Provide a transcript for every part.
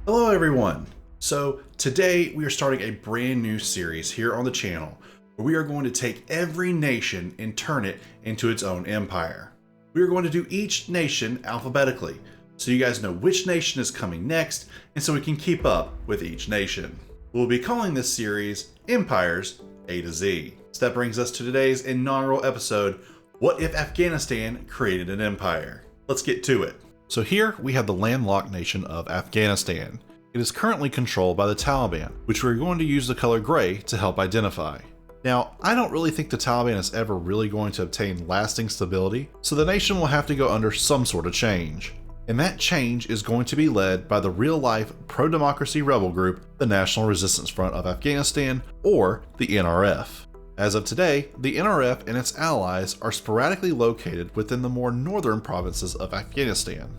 Hello everyone! So today we are starting a brand new series here on the channel where we are going to take every nation and turn it into its own empire. We are going to do each nation alphabetically so you guys know which nation is coming next and so we can keep up with each nation. We'll be calling this series Empires A to Z. So that brings us to today's inaugural episode, What if Afghanistan Created an Empire? Let's get to it. So here we have the landlocked nation of Afghanistan. It is currently controlled by the Taliban, which we're going to use the color gray to help identify. Now, I don't really think the Taliban is ever really going to obtain lasting stability, so the nation will have to go under some sort of change. And that change is going to be led by the real-life pro-democracy rebel group, the National Resistance Front of Afghanistan, or the NRF. As of today, the NRF and its allies are sporadically located within the more northern provinces of Afghanistan.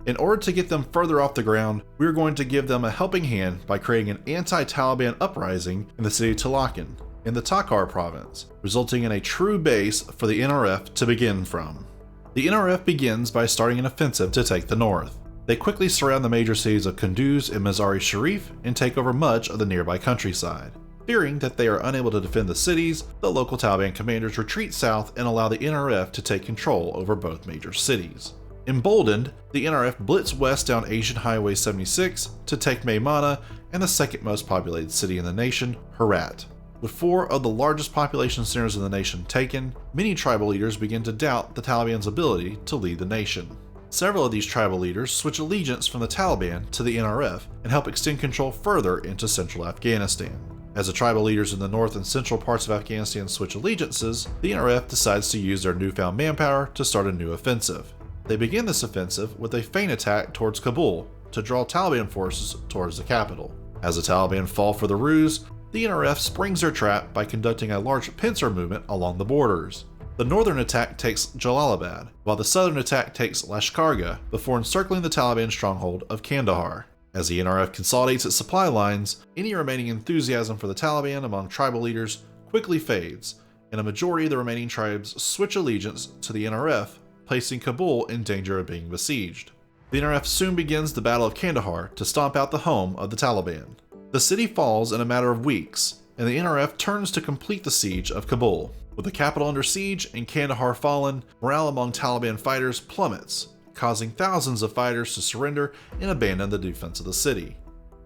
In order to get them further off the ground, we are going to give them a helping hand by creating an anti-Taliban uprising in the city of Talakan, in the Takhar province, resulting in a true base for the NRF to begin from. The NRF begins by starting an offensive to take the north. They quickly surround the major cities of Kunduz and Mazar-i-Sharif and take over much of the nearby countryside. Fearing that they are unable to defend the cities, the local Taliban commanders retreat south and allow the NRF to take control over both major cities. Emboldened, the NRF blitz west down Asian Highway 76 to take Maymana and the second most populated city in the nation, Herat. With four of the largest population centers in the nation taken, many tribal leaders begin to doubt the Taliban's ability to lead the nation. Several of these tribal leaders switch allegiance from the Taliban to the NRF and help extend control further into central Afghanistan. As the tribal leaders in the north and central parts of Afghanistan switch allegiances, the NRF decides to use their newfound manpower to start a new offensive. They begin this offensive with a feint attack towards Kabul to draw Taliban forces towards the capital. As the Taliban fall for the ruse, the NRF springs their trap by conducting a large pincer movement along the borders. The northern attack takes Jalalabad, while the southern attack takes Lashkargah before encircling the Taliban stronghold of Kandahar. As the NRF consolidates its supply lines, any remaining enthusiasm for the Taliban among tribal leaders quickly fades, and a majority of the remaining tribes switch allegiance to the NRF, placing Kabul in danger of being besieged. The NRF soon begins the Battle of Kandahar to stomp out the home of the Taliban. The city falls in a matter of weeks, and the NRF turns to complete the siege of Kabul. With the capital under siege and Kandahar fallen, morale among Taliban fighters plummets, causing thousands of fighters to surrender and abandon the defense of the city.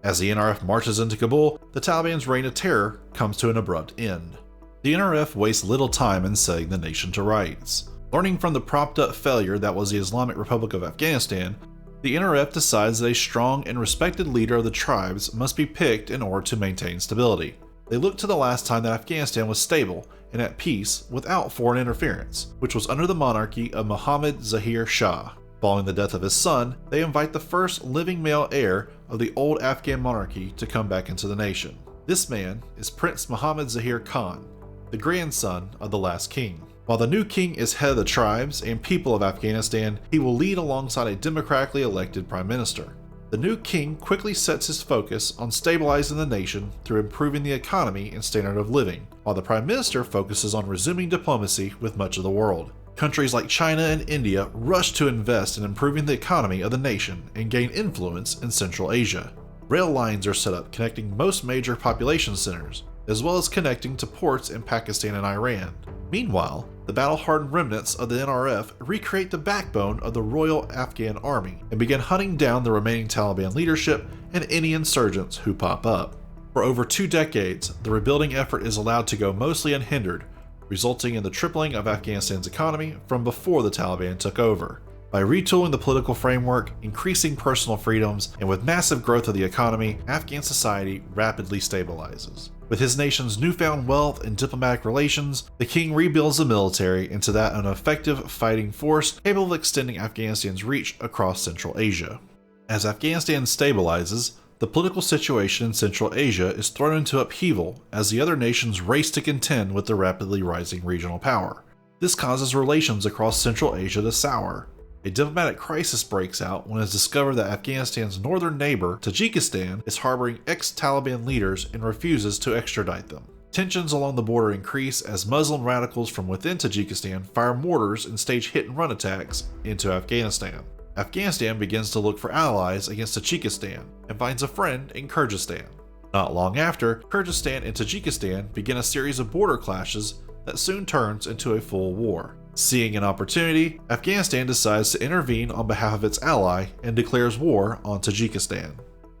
As the NRF marches into Kabul, the Taliban's reign of terror comes to an abrupt end. The NRF wastes little time in setting the nation to rights. Learning from the propped-up failure that was the Islamic Republic of Afghanistan, the NRF decides that a strong and respected leader of the tribes must be picked in order to maintain stability. They look to the last time that Afghanistan was stable and at peace without foreign interference, which was under the monarchy of Muhammad Zahir Shah. Following the death of his son, they invite the first living male heir of the old Afghan monarchy to come back into the nation. This man is Prince Muhammad Zahir Khan, the grandson of the last king. While the new king is head of the tribes and people of Afghanistan, he will lead alongside a democratically elected prime minister. The new king quickly sets his focus on stabilizing the nation through improving the economy and standard of living, while the prime minister focuses on resuming diplomacy with much of the world. Countries like China and India rush to invest in improving the economy of the nation and gain influence in Central Asia. Rail lines are set up connecting most major population centers, as well as connecting to ports in Pakistan and Iran. Meanwhile, the battle-hardened remnants of the NRF recreate the backbone of the Royal Afghan Army and begin hunting down the remaining Taliban leadership and any insurgents who pop up. For over 2 decades, the rebuilding effort is allowed to go mostly unhindered, resulting in the tripling of Afghanistan's economy from before the Taliban took over. By retooling the political framework, increasing personal freedoms, and with massive growth of the economy, Afghan society rapidly stabilizes. With his nation's newfound wealth and diplomatic relations, the king rebuilds the military into that of an effective fighting force capable of extending Afghanistan's reach across Central Asia. As Afghanistan stabilizes, the political situation in Central Asia is thrown into upheaval as the other nations race to contend with the rapidly rising regional power. This causes relations across Central Asia to sour. A diplomatic crisis breaks out when it is discovered that Afghanistan's northern neighbor, Tajikistan, is harboring ex-Taliban leaders and refuses to extradite them. Tensions along the border increase as Muslim radicals from within Tajikistan fire mortars and stage hit-and-run attacks into Afghanistan. Afghanistan begins to look for allies against Tajikistan and finds a friend in Kyrgyzstan. Not long after, Kyrgyzstan and Tajikistan begin a series of border clashes that soon turns into a full war. Seeing an opportunity, Afghanistan decides to intervene on behalf of its ally and declares war on Tajikistan.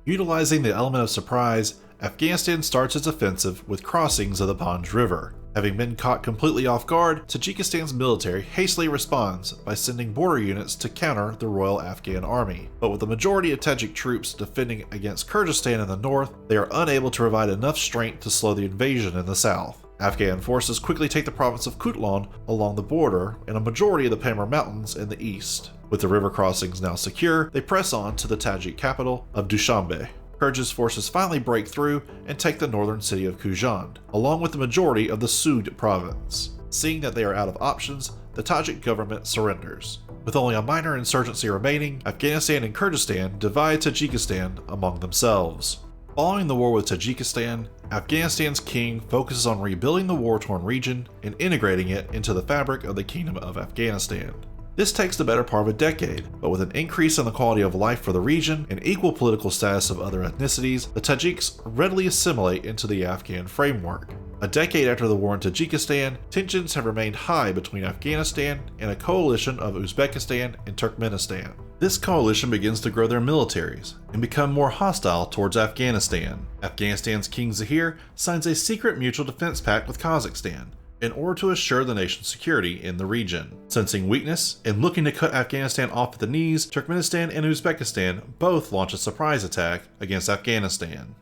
Utilizing the element of surprise, Afghanistan starts its offensive with crossings of the Panj River. Having been caught completely off guard, Tajikistan's military hastily responds by sending border units to counter the Royal Afghan Army. But with the majority of Tajik troops defending against Kyrgyzstan in the north, they are unable to provide enough strength to slow the invasion in the south. Afghan forces quickly take the province of Kutlan along the border and a majority of the Pamir Mountains in the east. With the river crossings now secure, they press on to the Tajik capital of Dushanbe. Kyrgyz forces finally break through and take the northern city of Kuzand, along with the majority of the Sud province. Seeing that they are out of options, the Tajik government surrenders. With only a minor insurgency remaining, Afghanistan and Kyrgyzstan divide Tajikistan among themselves. Following the war with Tajikistan, Afghanistan's king focuses on rebuilding the war-torn region and integrating it into the fabric of the Kingdom of Afghanistan. This takes the better part of a decade, but with an increase in the quality of life for the region and equal political status of other ethnicities, the Tajiks readily assimilate into the Afghan framework. A decade after the war in Tajikistan, tensions have remained high between Afghanistan and a coalition of Uzbekistan and Turkmenistan. This coalition begins to grow their militaries and become more hostile towards Afghanistan. Afghanistan's King Zahir signs a secret mutual defense pact with Kazakhstan in order to assure the nation's security in the region. Sensing weakness and looking to cut Afghanistan off at the knees, Turkmenistan and Uzbekistan both launch a surprise attack against Afghanistan.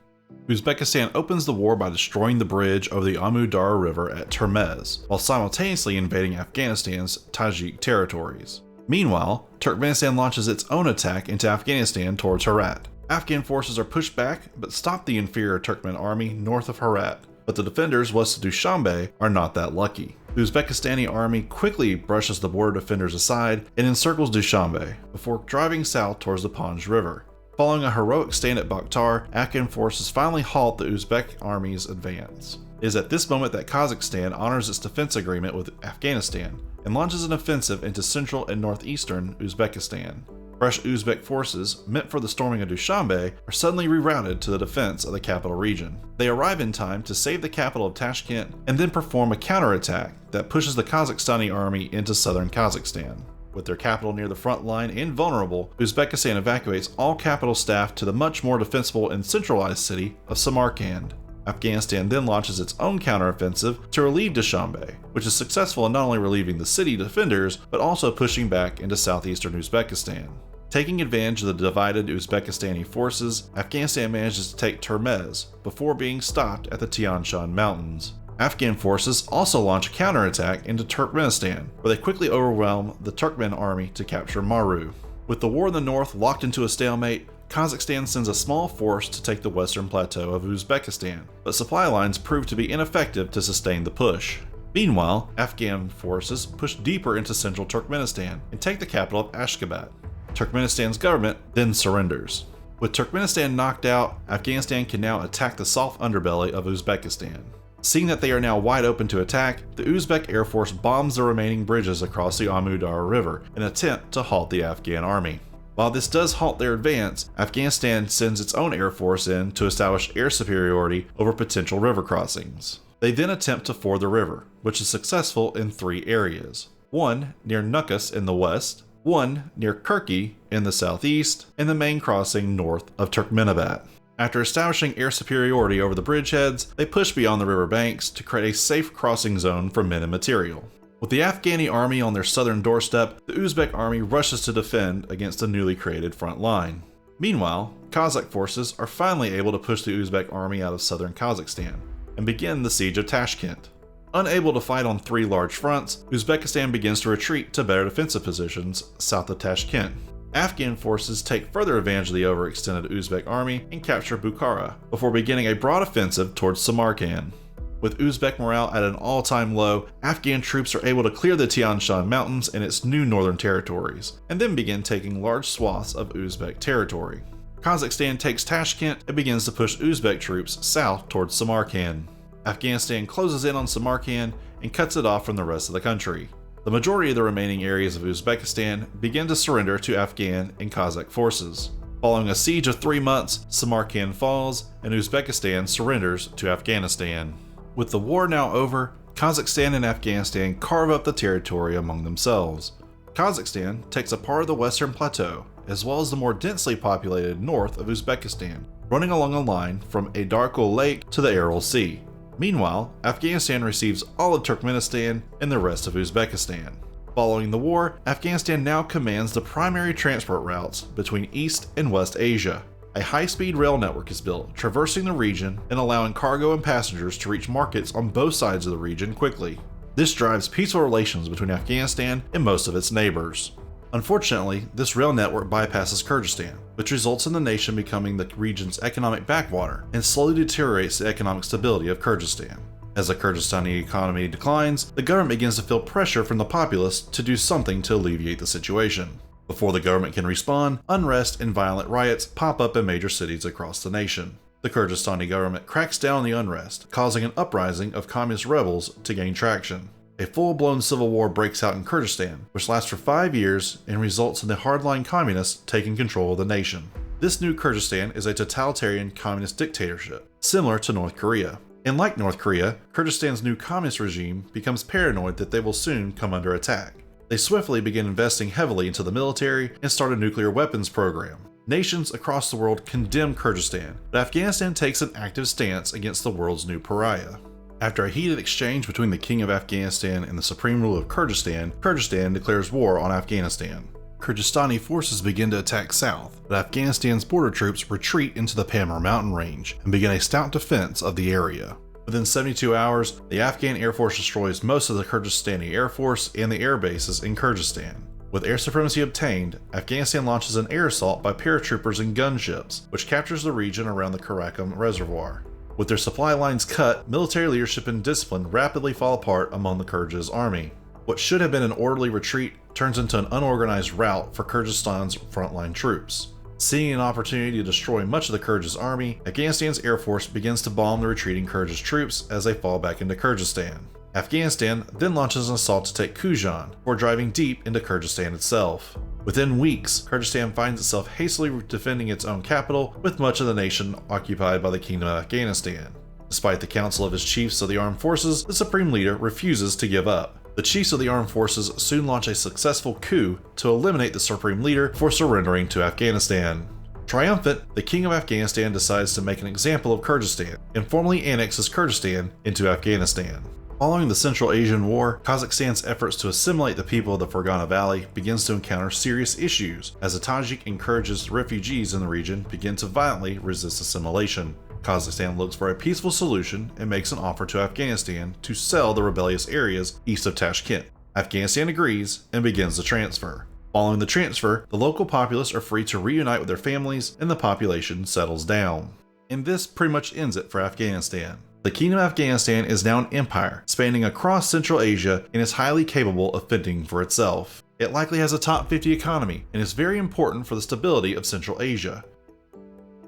Uzbekistan opens the war by destroying the bridge over the Amu Darya River at Termez, while simultaneously invading Afghanistan's Tajik territories. Meanwhile, Turkmenistan launches its own attack into Afghanistan towards Herat. Afghan forces are pushed back but stop the inferior Turkmen army north of Herat. But the defenders west of Dushanbe are not that lucky. The Uzbekistani army quickly brushes the border defenders aside and encircles Dushanbe before driving south towards the Panj River. Following a heroic stand at Bakhtar, Afghan forces finally halt the Uzbek army's advance. It is at this moment that Kazakhstan honors its defense agreement with Afghanistan and launches an offensive into central and northeastern Uzbekistan. Fresh Uzbek forces, meant for the storming of Dushanbe, are suddenly rerouted to the defense of the capital region. They arrive in time to save the capital of Tashkent and then perform a counterattack that pushes the Kazakhstani army into southern Kazakhstan. With their capital near the front line and vulnerable, Uzbekistan evacuates all capital staff to the much more defensible and centralized city of Samarkand. Afghanistan then launches its own counteroffensive to relieve Dushanbe, which is successful in not only relieving the city defenders, but also pushing back into southeastern Uzbekistan. Taking advantage of the divided Uzbekistani forces, Afghanistan manages to take Termez before being stopped at the Tian Shan Mountains. Afghan forces also launch a counterattack into Turkmenistan, where they quickly overwhelm the Turkmen army to capture Maurya. With the war in the north locked into a stalemate, Kazakhstan sends a small force to take the western plateau of Uzbekistan, but supply lines prove to be ineffective to sustain the push. Meanwhile, Afghan forces push deeper into central Turkmenistan and take the capital of Ashgabat. Turkmenistan's government then surrenders. With Turkmenistan knocked out, Afghanistan can now attack the soft underbelly of Uzbekistan. Seeing that they are now wide open to attack, the Uzbek Air Force bombs the remaining bridges across the Amu Darya River in an attempt to halt the Afghan army. While this does halt their advance, Afghanistan sends its own air force in to establish air superiority over potential river crossings. They then attempt to ford the river, which is successful in 3 areas. One near Nukus in the west, one near Kirki in the southeast, and the main crossing north of Turkmenabat. After establishing air superiority over the bridgeheads, they push beyond the river banks to create a safe crossing zone for men and material. With the Afghani army on their southern doorstep, the Uzbek army rushes to defend against the newly created front line. Meanwhile, Kazakh forces are finally able to push the Uzbek army out of southern Kazakhstan and begin the siege of Tashkent. Unable to fight on 3 large fronts, Uzbekistan begins to retreat to better defensive positions south of Tashkent. Afghan forces take further advantage of the overextended Uzbek army and capture Bukhara, before beginning a broad offensive towards Samarkand. With Uzbek morale at an all-time low, Afghan troops are able to clear the Tian Shan Mountains and its new northern territories, and then begin taking large swaths of Uzbek territory. Kazakhstan takes Tashkent and begins to push Uzbek troops south towards Samarkand. Afghanistan closes in on Samarkand and cuts it off from the rest of the country. The majority of the remaining areas of Uzbekistan began to surrender to Afghan and Kazakh forces. Following a siege of 3 months, Samarkand falls and Uzbekistan surrenders to Afghanistan. With the war now over, Kazakhstan and Afghanistan carve up the territory among themselves. Kazakhstan takes a part of the Western Plateau, as well as the more densely populated north of Uzbekistan, running along a line from Adarkul Lake to the Aral Sea. Meanwhile, Afghanistan receives all of Turkmenistan and the rest of Uzbekistan. Following the war, Afghanistan now commands the primary transport routes between East and West Asia. A high-speed rail network is built, traversing the region and allowing cargo and passengers to reach markets on both sides of the region quickly. This drives peaceful relations between Afghanistan and most of its neighbors. Unfortunately, this rail network bypasses Kyrgyzstan, which results in the nation becoming the region's economic backwater and slowly deteriorates the economic stability of Kyrgyzstan. As the Kyrgyzstani economy declines, the government begins to feel pressure from the populace to do something to alleviate the situation. Before the government can respond, unrest and violent riots pop up in major cities across the nation. The Kyrgyzstani government cracks down on the unrest, causing an uprising of communist rebels to gain traction. A full-blown civil war breaks out in Kyrgyzstan, which lasts for 5 years and results in the hardline communists taking control of the nation. This new Kyrgyzstan is a totalitarian communist dictatorship, similar to North Korea. And like North Korea, Kyrgyzstan's new communist regime becomes paranoid that they will soon come under attack. They swiftly begin investing heavily into the military and start a nuclear weapons program. Nations across the world condemn Kyrgyzstan, but Afghanistan takes an active stance against the world's new pariah. After a heated exchange between the King of Afghanistan and the Supreme Ruler of Kyrgyzstan, Kyrgyzstan declares war on Afghanistan. Kyrgyzstani forces begin to attack south, but Afghanistan's border troops retreat into the Pamir mountain range and begin a stout defense of the area. Within 72 hours, the Afghan Air Force destroys most of the Kyrgyzstani Air Force and the air bases in Kyrgyzstan. With air supremacy obtained, Afghanistan launches an air assault by paratroopers and gunships, which captures the region around the Karakum Reservoir. With their supply lines cut, military leadership and discipline rapidly fall apart among the Kyrgyz army. What should have been an orderly retreat turns into an unorganized rout for Kyrgyzstan's frontline troops. Seeing an opportunity to destroy much of the Kyrgyz army, Afghanistan's air force begins to bomb the retreating Kyrgyz troops as they fall back into Kyrgyzstan. Afghanistan then launches an assault to take Kuzan, before driving deep into Kyrgyzstan itself. Within weeks, Kyrgyzstan finds itself hastily defending its own capital, with much of the nation occupied by the Kingdom of Afghanistan. Despite the council of its chiefs of the armed forces, the supreme leader refuses to give up. The chiefs of the armed forces soon launch a successful coup to eliminate the supreme leader for surrendering to Afghanistan. Triumphant, the King of Afghanistan decides to make an example of Kyrgyzstan and formally annexes Kyrgyzstan into Afghanistan. Following the Central Asian War, Kazakhstan's efforts to assimilate the people of the Fergana Valley begins to encounter serious issues as the Tajik and Kyrgyz refugees in the region begin to violently resist assimilation. Kazakhstan looks for a peaceful solution and makes an offer to Afghanistan to sell the rebellious areas east of Tashkent. Afghanistan agrees and begins the transfer. Following the transfer, the local populace are free to reunite with their families and the population settles down. And this pretty much ends it for Afghanistan. The Kingdom of Afghanistan is now an empire spanning across Central Asia and is highly capable of fending for itself. It likely has a top 50 economy and is very important for the stability of Central Asia.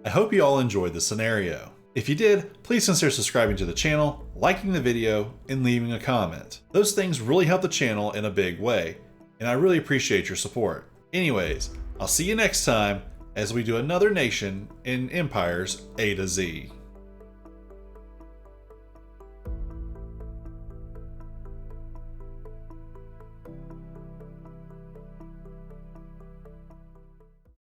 I hope you all enjoyed this scenario. If you did, please consider subscribing to the channel, liking the video, and leaving a comment. Those things really help the channel in a big way, and I really appreciate your support. Anyways, I'll see you next time as we do another nation in Empire's A to Z.